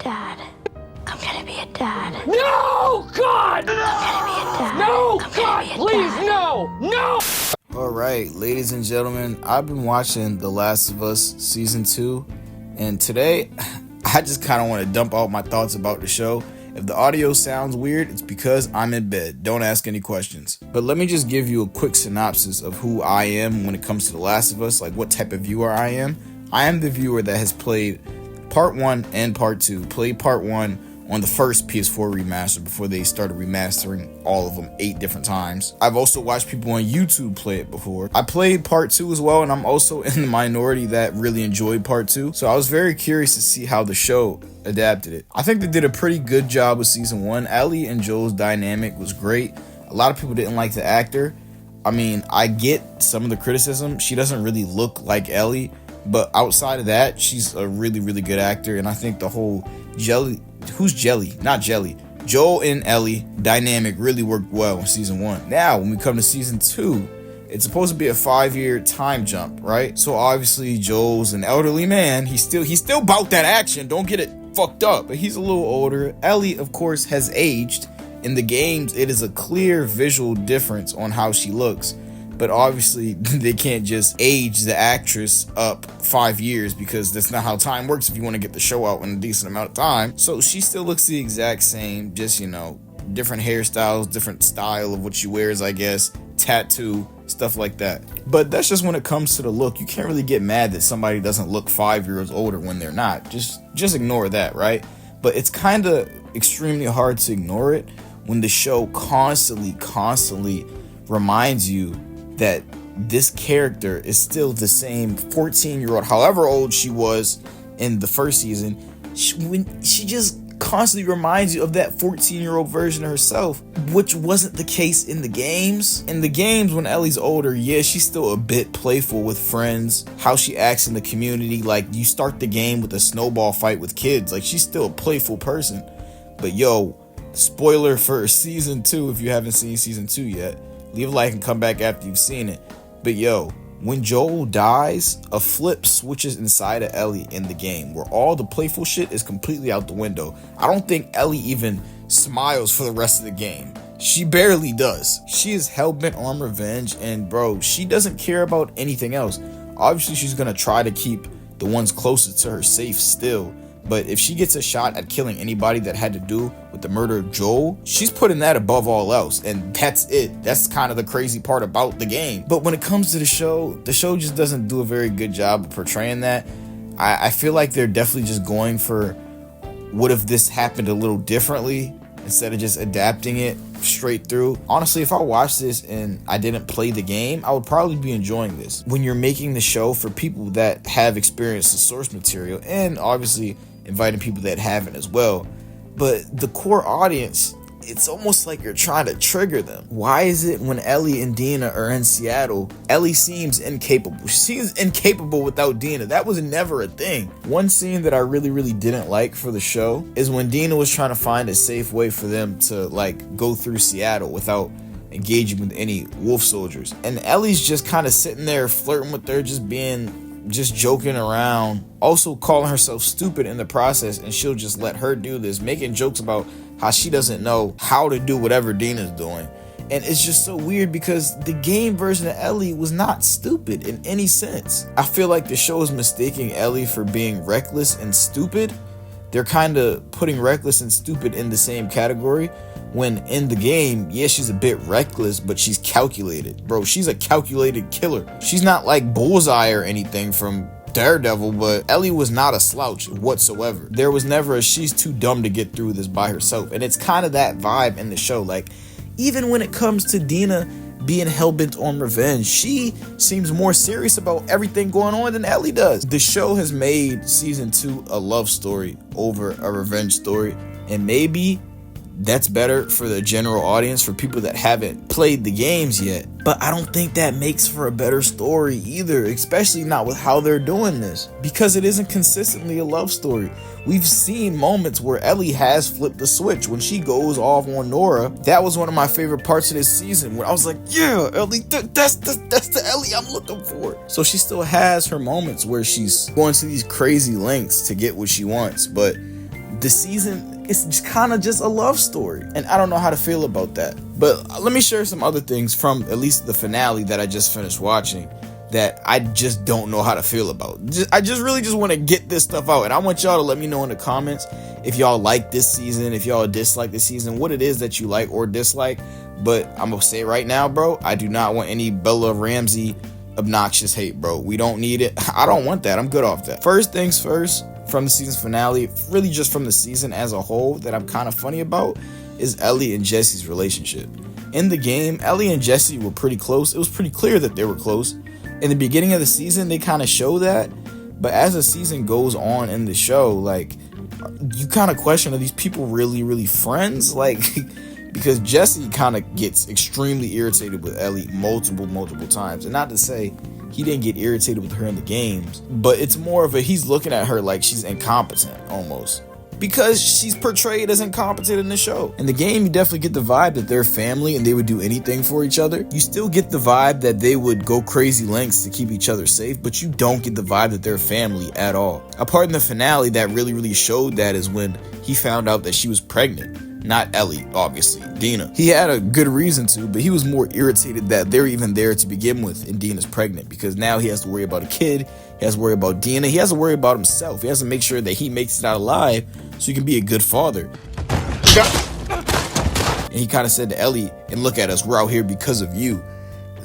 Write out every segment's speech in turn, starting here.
dad. I'm gonna be a dad. No, God! I'm gonna be a dad. No, I'm God, gonna be a please, dad. no! No! Alright, ladies and gentlemen, I've been watching The Last of Us Season 2, and today, I just kind of want to dump out my thoughts about the show. If the audio sounds weird, it's because I'm in bed. Don't ask any questions. But let me just give you a quick synopsis of who I am when it comes to The Last of Us, like what type of viewer I am. I am the viewer that has played Part 1 and Part 2. Played Part 1 on the first PS4 remaster before they started remastering all of them 8 different times. I've also watched people on YouTube play it before. I played Part 2 as well, and I'm also in the minority that really enjoyed Part 2. So I was very curious to see how the show adapted it. I think they did a pretty good job with Season 1. Ellie and Joel's dynamic was great. A lot of people didn't like the actor. I mean, I get some of the criticism. She doesn't really look like Ellie, but outside of that, she's a really, really good actor. And I think the whole Joel and Ellie dynamic really worked well in Season 1. Now, when we come to Season 2, it's supposed to be a 5-year time jump, right? So obviously, Joel's an elderly man. He's still about that action. Don't get it fucked up. But he's a little older. Ellie, of course, has aged. In the games, it is a clear visual difference on how she looks. But obviously, they can't just age the actress up 5 years because that's not how time works if you want to get the show out in a decent amount of time. So she still looks the exact same, just, different hairstyles, different style of what she wears, I guess, tattoo, stuff like that. But that's just when it comes to the look. You can't really get mad that somebody doesn't look 5 years older when they're not. Just ignore that, right? But it's kind of extremely hard to ignore it when the show constantly reminds you that this character is still the same 14-year-old, however old she was in the first season. She just constantly reminds you of that 14-year-old version of herself, which wasn't the case in the games. In the games, when Ellie's older, yeah, she's still a bit playful with friends, how she acts in the community. Like, you start the game with a snowball fight with kids. Like, she's still a playful person. But yo, spoiler for Season 2, if you haven't seen Season 2 yet, leave a like and come back after you've seen it. But yo, when Joel dies, a flip switches inside of Ellie in the game, where all the playful shit is completely out the window. I don't think Ellie even smiles for the rest of the game. She barely does. She is hell-bent on revenge, and bro, she doesn't care about anything else. Obviously, she's gonna try to keep the ones closest to her safe still. But if she gets a shot at killing anybody that had to do with the murder of Joel, she's putting that above all else. And that's it. That's kind of the crazy part about the game. But when it comes to the show just doesn't do a very good job of portraying that. I feel like they're definitely just going for what if this happened a little differently instead of just adapting it straight through. Honestly, if I watched this and I didn't play the game, I would probably be enjoying this. When you're making the show for people that have experienced the source material, and obviously inviting people that haven't as well, but the core audience, it's almost like you're trying to trigger them. Why is it when Ellie and Dina are in Seattle, Ellie seems incapable? She seems incapable without Dina. That was never a thing. One scene that I really didn't like for the show is when Dina was trying to find a safe way for them to go through Seattle without engaging with any wolf soldiers. And Ellie's just kind of sitting there flirting with her, just joking around, also calling herself stupid in the process, and she'll just let her do this, making jokes about how she doesn't know how to do whatever Dina's doing. And it's just so weird because the game version of Ellie was not stupid in any sense. I feel like the show is mistaking Ellie for being reckless and stupid. They're kind of putting reckless and stupid in the same category, when in the game, yeah, she's a bit reckless, but she's calculated. Bro, she's a calculated killer. She's not like Bullseye or anything from Daredevil, but Ellie was not a slouch whatsoever. There was never a she's too dumb to get through this by herself. And it's kind of that vibe in the show. Like, even when it comes to Dina being hell-bent on revenge, she seems more serious about everything going on than Ellie does. The show has made Season 2 a love story over a revenge story, and maybe that's better for the general audience, for people that haven't played the games yet. But I don't think that makes for a better story either, especially not with how they're doing this, because it isn't consistently a love story. We've seen moments where Ellie has flipped the switch. When she goes off on Nora, that was one of my favorite parts of this season, where I was like, yeah, Ellie, that's the Ellie I'm looking for. So she still has her moments where she's going to these crazy lengths to get what she wants, but the season is just kind of just a love story. And I don't know how to feel about that. But let me share some other things from at least the finale that I just finished watching that I just don't know how to feel about. I just really want to get this stuff out. And I want y'all to let me know in the comments if y'all like this season, if y'all dislike this season, what it is that you like or dislike. But I'm going to say right now, bro, I do not want any Bella Ramsey obnoxious hate, bro. We don't need it. I don't want that. I'm good off that. First things first, from the season's finale, really just from the season as a whole that I'm kind of funny about, is Ellie and Jesse's relationship. In the game, Ellie and Jesse were pretty close. It was pretty clear that they were close. In the beginning of the season, they kind of show that. But as the season goes on in the show, like, you kind of question, are these people really friends? Like, because Jesse kind of gets extremely irritated with Ellie multiple times. And not to say he didn't get irritated with her in the games, but it's more of a, he's looking at her like she's incompetent almost, because she's portrayed as incompetent in the show. In the game, you definitely get the vibe that they're family and they would do anything for each other. You still get the vibe that they would go crazy lengths to keep each other safe, but you don't get the vibe that they're family at all. A part in the finale that really showed that is when he found out that she was pregnant. Not Ellie, obviously, Dina. He had a good reason to, but he was more irritated that they're even there to begin with and Dina's pregnant, because now he has to worry about a kid, he has to worry about Dina, he has to worry about himself, he has to make sure that he makes it out alive so he can be a good father. And he kind of said to Ellie, and look at us, we're out here because of you.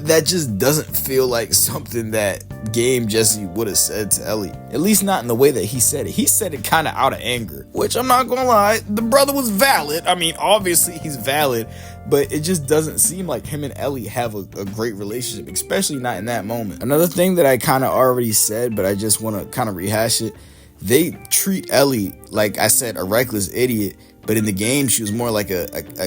That just doesn't feel like something that game Jesse would have said to Ellie. At least not in the way that he said it. He said it kind of out of anger, which I'm not gonna lie, the brother was valid. I mean, obviously he's valid, but it just doesn't seem like him and Ellie have a great relationship, especially not in that moment. Another thing that I kind of already said, but I just want to kind of rehash it, they treat Ellie, like I said, a reckless idiot, but in the game she was more like a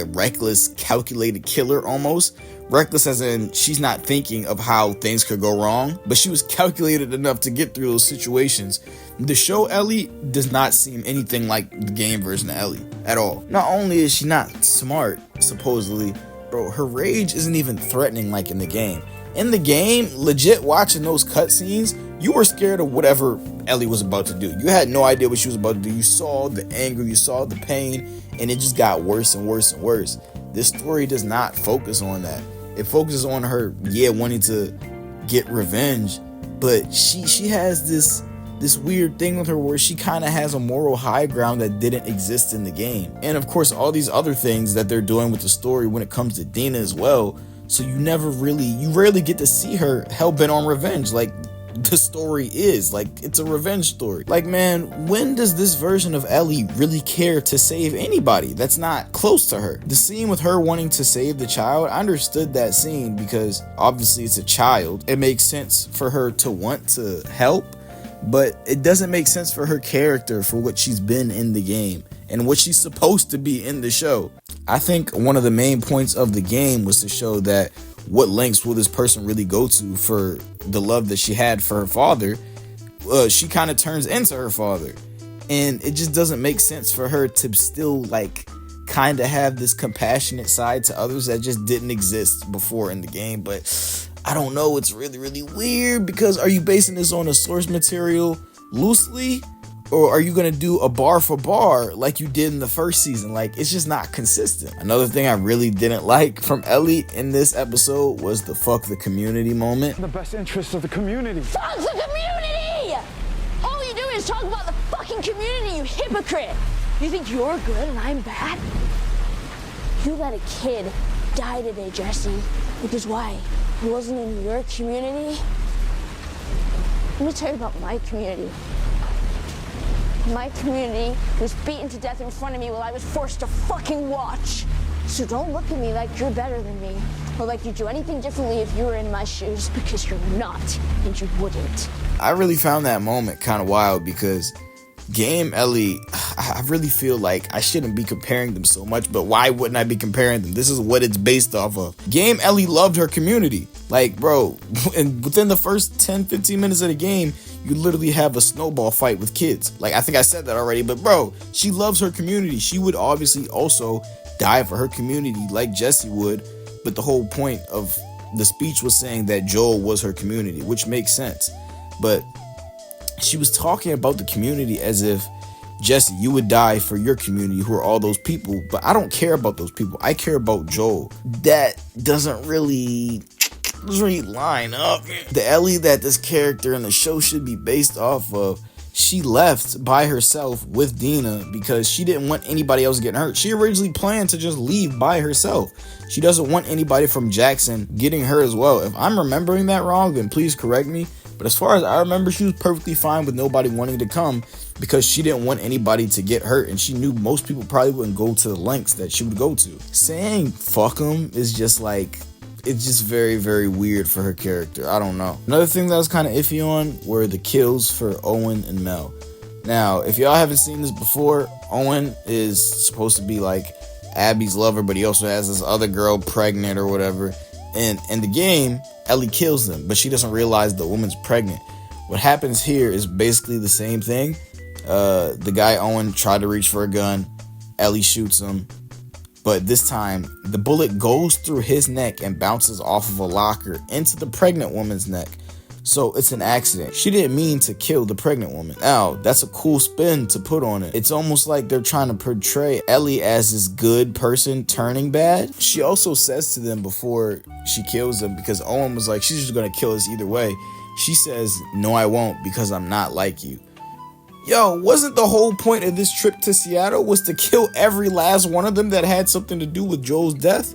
reckless, calculated killer almost. Reckless as in she's not thinking of how things could go wrong, but she was calculated enough to get through those situations. The show Ellie does not seem anything like the game version of Ellie at all. Not only is she not smart, supposedly, bro, her rage isn't even threatening like in the game. In the game, legit watching those cutscenes, you were scared of whatever Ellie was about to do. You had no idea what she was about to do. You saw the anger, you saw the pain, and it just got worse and worse and worse. This story does not focus on that. It focuses on her, wanting to get revenge, but she has this weird thing with her where she kind of has a moral high ground that didn't exist in the game. And of course, all these other things that they're doing with the story when it comes to Dina as well. So you rarely get to see her hell-bent on revenge like the story is. Like, it's a revenge story. Like, man, when does this version of Ellie really care to save anybody that's not close to her? The scene with her wanting to save the child, I understood that scene because obviously it's a child. It makes sense for her to want to help, but it doesn't make sense for her character for what she's been in the game and what she's supposed to be in the show. I think one of the main points of the game was to show that what lengths will this person really go to for the love that she had for her father. She kind of turns into her father, and it just doesn't make sense for her to still like kind of have this compassionate side to others that just didn't exist before in the game. But I don't know, it's really weird, because are you basing this on a source material loosely, or are you gonna do a bar for bar like you did in the first season? Like, it's just not consistent. Another thing I really didn't like from Ellie in this episode was the fuck the community moment. The best interest of the community. Fuck the community! All you do is talk about the fucking community, you hypocrite! You think you're good and I'm bad? You let a kid die today, Jesse. Because why? He wasn't in your community? Let me tell you about my community. My community was beaten to death in front of me while I was forced to fucking watch. So don't look at me like you're better than me, or like you'd do anything differently if you were in my shoes, because you're not, and you wouldn't. I really found that moment kind of wild, because game Ellie, I really feel like I shouldn't be comparing them so much, but why wouldn't I be comparing them? This is what it's based off of. Game Ellie loved her community. Like, bro, and within the first 10-15 minutes of the game, you literally have a snowball fight with kids. Like, I think I said that already, but bro, she loves her community. She would obviously also die for her community like Jesse would, but the whole point of the speech was saying that Joel was her community, which makes sense. But she was talking about the community as if Jesse, you would die for your community, who are all those people, but I don't care about those people. I care about Joel. That doesn't really line up. The Ellie that this character in the show should be based off of, she left by herself with Dina because she didn't want anybody else getting hurt. She originally planned to just leave by herself. She doesn't want anybody from Jackson getting hurt as well. If I'm remembering that wrong, then please correct me. But as far as I remember, she was perfectly fine with nobody wanting to come because she didn't want anybody to get hurt, and she knew most people probably wouldn't go to the lengths that she would go to. Saying fuck them is just like, it's just very, very weird for her character. I don't know. Another thing that I was kind of iffy on were the kills for Owen and Mel. Now, if y'all haven't seen this before, Owen is supposed to be like Abby's lover, but he also has this other girl pregnant or whatever. And in the game, Ellie kills them, but she doesn't realize the woman's pregnant. What happens here is basically the same thing. The guy Owen tried to reach for a gun. Ellie shoots him. But this time, the bullet goes through his neck and bounces off of a locker into the pregnant woman's neck. So it's an accident. She didn't mean to kill the pregnant woman. Now, that's a cool spin to put on it. It's almost like they're trying to portray Ellie as this good person turning bad. She also says to them before she kills them, because Owen was like, she's just going to kill us either way. She says, no, I won't, because I'm not like you. Yo, wasn't the whole point of this trip to Seattle was to kill every last one of them that had something to do with Joel's death?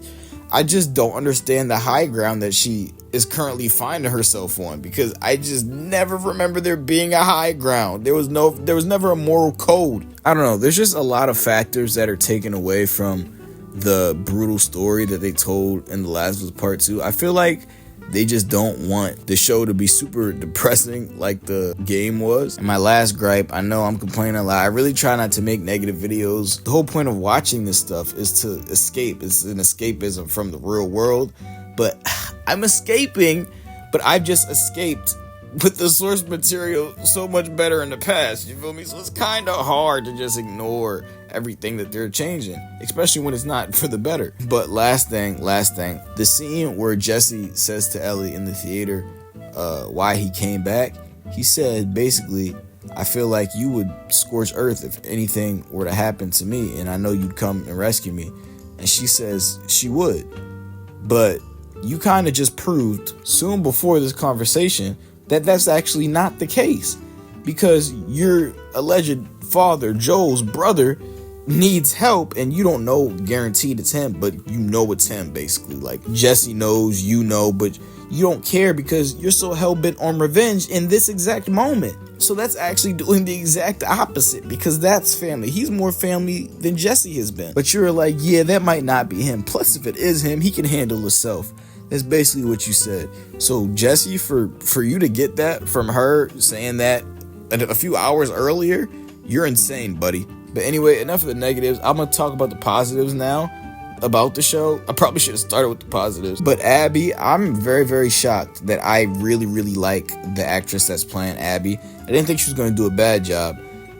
I just don't understand the high ground that she is currently finding herself on, because I just never remember there being a high ground. There was never a moral code. I don't know. There's just a lot of factors that are taken away from the brutal story that they told in The Last of Us Part 2. I feel like they just don't want the show to be super depressing like the game was. And my last gripe, I know I'm complaining a lot. I really try not to make negative videos. The whole point of watching this stuff is to escape. It's an escapism from the real world. But I'm escaping, but I've just escaped with the source material so much better in the past. You feel me? So it's kind of hard to just ignore everything that they're changing, especially when it's not for the better. But last thing, the scene where Jesse says to Ellie in the theater why he came back, he said basically, I feel like you would scorch earth if anything were to happen to me, and I know you'd come and rescue me. And she says she would, but you kind of just proved soon before this conversation that that's actually not the case, because your alleged father, Joel's brother, needs help, and you don't know guaranteed it's him, but you know it's him basically. Like Jesse knows, you know, but you don't care because you're so hell-bent on revenge in this exact moment. So that's actually doing the exact opposite, because that's family. He's more family than Jesse has been. But you're like, yeah, that might not be him. Plus, if it is him, he can handle himself. That's basically what you said. So Jesse, for you to get that from her saying that a few hours earlier, you're insane, buddy. But anyway, enough of the negatives. I'm going to talk about the positives now about the show. I probably should have started with the positives. But Abby, I'm very, very shocked that I really, really like the actress that's playing Abby. I didn't think she was going to do a bad job.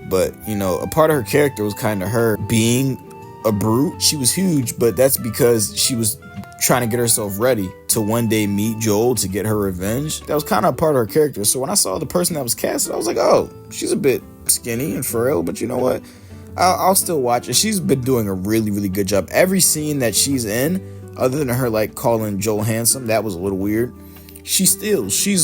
But, you know, a part of her character was kind of her being a brute. She was huge, but that's because she was trying to get herself ready to one day meet Joel to get her revenge. That was kind of a part of her character. So when I saw the person that was casted, I was like, oh, she's a bit skinny and frail, but you know what? I'll still watch it. She's been doing a really, really good job. Every scene that she's in, other than her like calling Joel handsome, that was a little weird. She's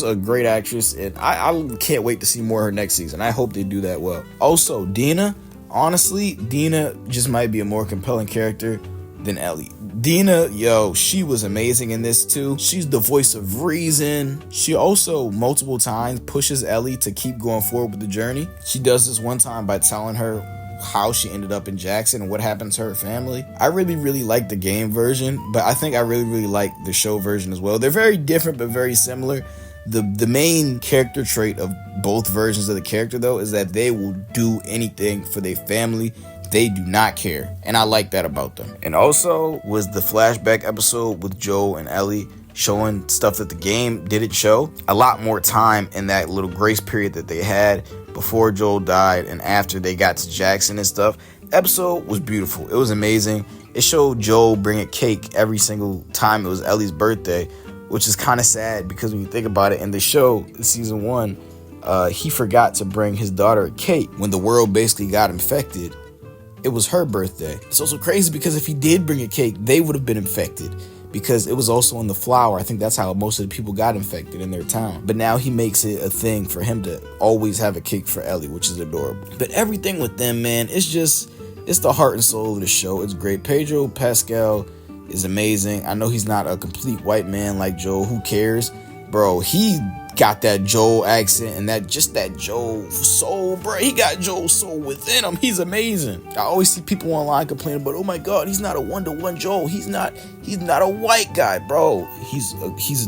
a great actress, and I can't wait to see more of her next season. I hope they do that well. Also, Dina, honestly, Dina just might be a more compelling character than Ellie. Dina, yo, she was amazing in this too. She's the voice of reason. She also multiple times pushes Ellie to keep going forward with the journey. She does this one time by telling her how she ended up in Jackson and what happened to her family. I really, really like the game version, but I think I really, really like the show version as well. They're very different, but very similar. The main character trait of both versions of the character, though, is that they will do anything for their family. They do not care, and I like that about them. And also was the flashback episode with Joel and Ellie showing stuff that the game didn't show. A lot more time in that little grace period that they had before Joel died and after they got to Jackson and stuff. Episode was beautiful. It was amazing. It showed Joel bring a cake every single time it was Ellie's birthday, which is kind of sad because when you think about it, in the show, in season 1, he forgot to bring his daughter a cake. When the world basically got infected, it was her birthday. It's also crazy because if he did bring a cake, they would have been infected because it was also in the flour. I think that's how most of the people got infected in their town. But now he makes it a thing for him to always have a cake for Ellie, which is adorable. But everything with them, man, it's the heart and soul of the show. It's great. Pedro Pascal is amazing. I know he's not a complete white man like Joel. Who cares? Bro, he got that Joel accent and that Joel soul, bro. He got Joel's soul within him. He's amazing. I always see people online complaining about, oh my god, he's not a one-to-one Joel. He's not a white guy, bro. He's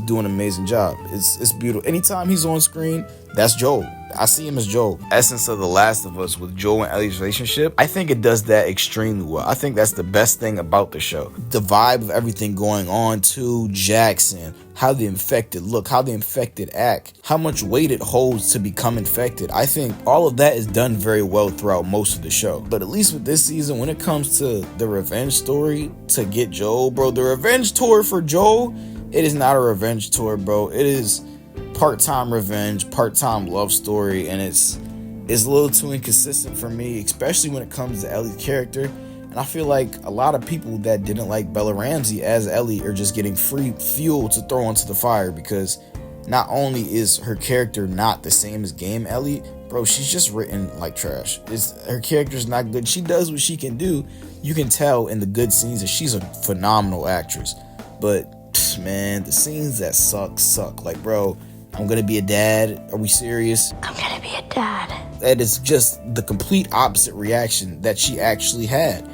doing an amazing job. It's beautiful. Anytime he's on screen, that's Joel. I see him as Joel. Essence of The Last of Us with Joel and Ellie's relationship, I think it does that extremely well. I think that's the best thing about the show. The vibe of everything going on to Jackson, how the infected look, how the infected act, how much weight it holds to become infected. I think all of that is done very well throughout most of the show. But at least with this season, when it comes to the revenge story to get Joel, bro, the revenge tour for Joel, it is not a revenge tour, bro. It is part-time revenge, part-time love story, and it's a little too inconsistent for me, especially when it comes to Ellie's character. And I feel like a lot of people that didn't like Bella Ramsey as Ellie are just getting free fuel to throw onto the fire, because not only is her character not the same as game Ellie, bro, she's just written like trash. Her character's not good. She does what she can do. You can tell in the good scenes that she's a phenomenal actress, but man, the scenes that suck. Like, bro, I'm gonna be a dad. Are we serious? I'm gonna be a dad. That is just the complete opposite reaction that she actually had.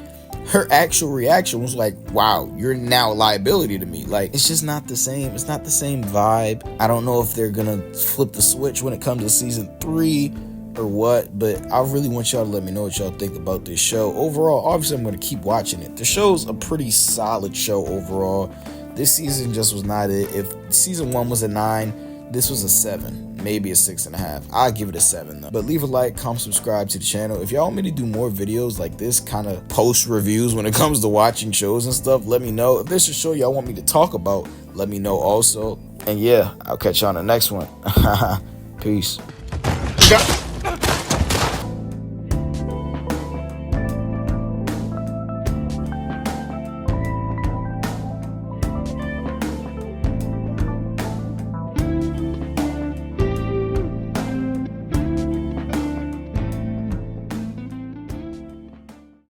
Her actual reaction was like, wow, you're now a liability to me. Like, it's just not the same. It's not the same vibe. I don't know if they're gonna flip the switch when it comes to season 3 or what, but I really want y'all to let me know what y'all think about this show. Overall, obviously I'm gonna keep watching it. The show's a pretty solid show overall. This season just was not it. If season 1 was a 9, this was a 7, maybe a 6.5. I'll give it a 7 though. But leave a like, comment, subscribe to the channel. If y'all want me to do more videos like this, kind of post reviews when it comes to watching shows and stuff, let me know. If there's a show y'all want me to talk about, let me know also. And yeah, I'll catch you on the next one. Peace. Yeah.